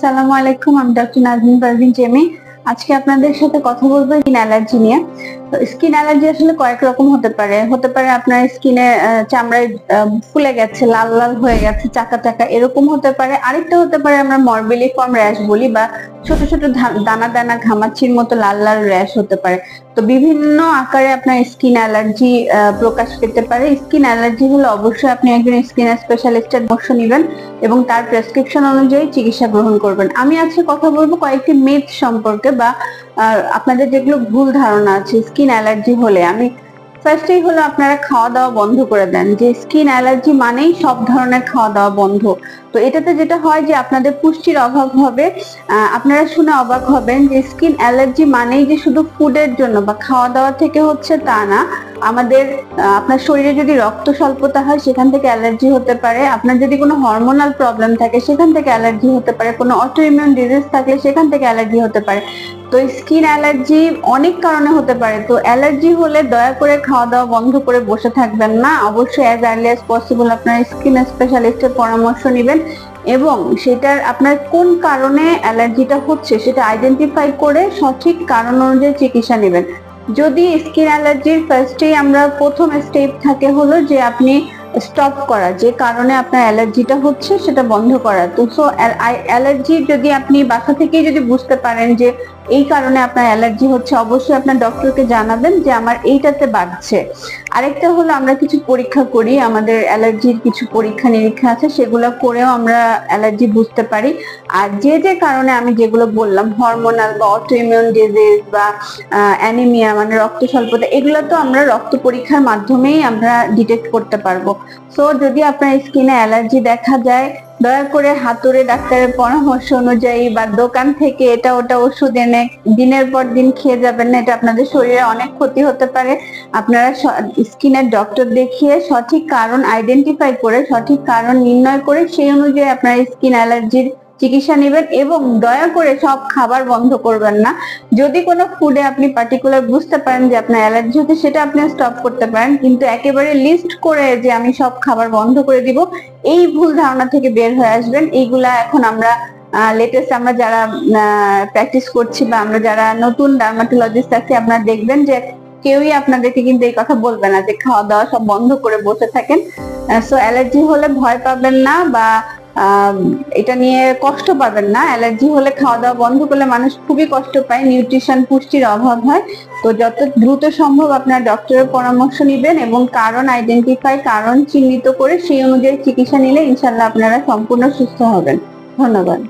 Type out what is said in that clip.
আসসালামু আলাইকুম, আমি ডক্টর নাজনীন পারভীন জেমি। আজকে আপনাদের সাথে কথা বলবো স্কিন অ্যালার্জি নিয়ে। তো স্কিন অ্যালার্জি আসলে কয়েক রকম হতে পারে। আপনার স্কিনে চামড়ায় ফুলে গেছে, লাল লাল হয়ে গেছে, চাকা চাকা এরকম হতে পারে। আরেকটা হতে পারে আমরা মরবিলিফর্ম র্যাশ বলি, বা ছোট ছোট দানা দানা ঘামাচির মতো লাল লাল র্যাশ হতে পারে। তো বিভিন্ন আকারে আপনার স্কিন অ্যালার্জি প্রকাশ পেতে পারে। স্কিন অ্যালার্জি হলে অবশ্যই আপনি একজন স্কিন স্পেশালিস্টের পরামর্শ নেবেন এবং তার প্রেসক্রিপশন অনুযায়ী চিকিৎসা গ্রহণ করবেন। আমি আজকে কথা বলবো কয়েকটি মিথ সম্পর্কে, বা আপনাদের যেগুলো ভুল ধারণা আছে স্কিন অ্যালার্জি হলে। আমি ফার্স্টেই হলো আপনারা খাওয়া দাওয়া বন্ধ করে দেন, যে স্কিন অ্যালার্জি মানেই সব ধরনের খাওয়া দাওয়া বন্ধ। তো এটাতে যেটা হয় যে আপনাদের পুষ্টির অভাব হবে। আপনারা শুনে অবাক হবেন যে স্কিন অ্যালার্জি মানেই যে শুধু ফুডের জন্য বা খাওয়া দাওয়া থেকে হচ্ছে তা না। আমাদের আপনার শরীরে যদি রক্ত স্বল্পতা হয় সেখান থেকে অ্যালার্জি হতে পারে। আপনার যদি কোনো হরমোনাল প্রবলেম থাকে সেখান থেকে অ্যালার্জি হতে পারে। কোনো অটোইমিউন ডিজিজ থাকলে সেখান থেকে অ্যালার্জি হতে পারে। তো স্কিন অ্যালার্জি অনেক কারণে হতে পারে। তো অ্যালার্জি হলে দয়া করে খাওয়া দাওয়া বন্ধ করে বসে থাকবেন না। অবশ্যই অ্যাজ আর্লি অ্যাজ পসিবল আপনার স্কিন স্পেশালিস্টের পরামর্শ নেবেন এবং সেটার আপনার কোন কারণে অ্যালার্জিটা হচ্ছে সেটা আইডেন্টিফাই করে সঠিক কারণ অনুযায়ী চিকিৎসা নেবেন। যদি স্কিন অ্যালার্জির ফার্স্টেই আমরা প্রথম স্টেপ থাকে হলো যে আপনি স্টপ করা, যে কারণে আপনার অ্যালার্জিটা হচ্ছে সেটা বন্ধ করা। তো অ্যালার্জি যদি আপনি বাসা থেকেই যদি বুঝতে পারেন যে এই কারণে আপনার অ্যালার্জি হচ্ছে, অবশ্যই আপনার ডক্টরকে জানাবেন যে আমার এইটাতে বাড়ছে। আরেকটা হলো আমরা কিছু পরীক্ষা করি, আমাদের অ্যালার্জির কিছু পরীক্ষা নিরীক্ষা আছে, সেগুলো করেও আমরা অ্যালার্জি বুঝতে পারি। আর যে যে কারণে আমি যেগুলো বললাম, হরমোনাল বা অটোইমিউন ডিজিজ বা অ্যানিমিয়া মানে রক্ত স্বল্পতা, এগুলো তো আমরা রক্ত পরীক্ষার মাধ্যমেই আমরা ডিটেক্ট করতে পারবো। সো যদি আপনার স্কিনে অ্যালার্জি দেখা যায়, দয়া করে হাতুড়ে ডাক্তারের পরামর্শ অনুযায়ী বা দোকান থেকে এটা ওটা ওষুধ এনে দিনের পর দিন খেয়ে যাবেন না, এটা আপনাদের শরীরে অনেক ক্ষতি হতে পারে। আপনারা স্কিনের ডক্টর দেখিয়ে সঠিক কারণ আইডেন্টিফাই করে, সঠিক কারণ নির্ণয় করে সেই অনুযায়ী আপনার স্কিন অ্যালার্জির চিকিৎসা নেবেন এবং দয়া করে সব খাবার বন্ধ করবেন না। যদি কোনো ফুডে আপনি পার্টিকুলার বুঝতে পারেন যে আপনার অ্যালার্জি হচ্ছে, সেটা আপনি স্টপ করতে পারেন, কিন্তু একেবারে লিস্ট করে যে আমি সব খাবার বন্ধ করে দিব, এই ভুল ধারণা থেকে বের হয়ে আসবেন। এইগুলা এখন আমরা লেটেস্ট আমরা যারা প্র্যাকটিস করছি বা আমরা যারা নতুন ডার্মাটোলজিস্ট আছি, আপনারা দেখবেন যে কেউই আপনাদেরকে কিন্তু এই কথা বলবে না যে খাওয়া দাওয়া সব বন্ধ করে বসে থাকেন। সো অ্যালার্জি হলে ভয় পাবেন না বা এটা নিয়ে কষ্ট পাবেন না। অ্যালার্জি হলে খাওয়া দাওয়া বন্ধ করলে মানুষ খুবই কষ্ট পায়, নিউট্রিশন পুষ্টির অভাব হয়। তো যত দ্রুত সম্ভব আপনার ডক্টরের পরামর্শ নেবেন এবং কারণ আইডেন্টিফাই, কারণ চিহ্নিত করে সেই অনুযায়ী চিকিৎসা নিলে ইনশাল্লাহ আপনারা সম্পূর্ণ সুস্থ হবেন। ধন্যবাদ।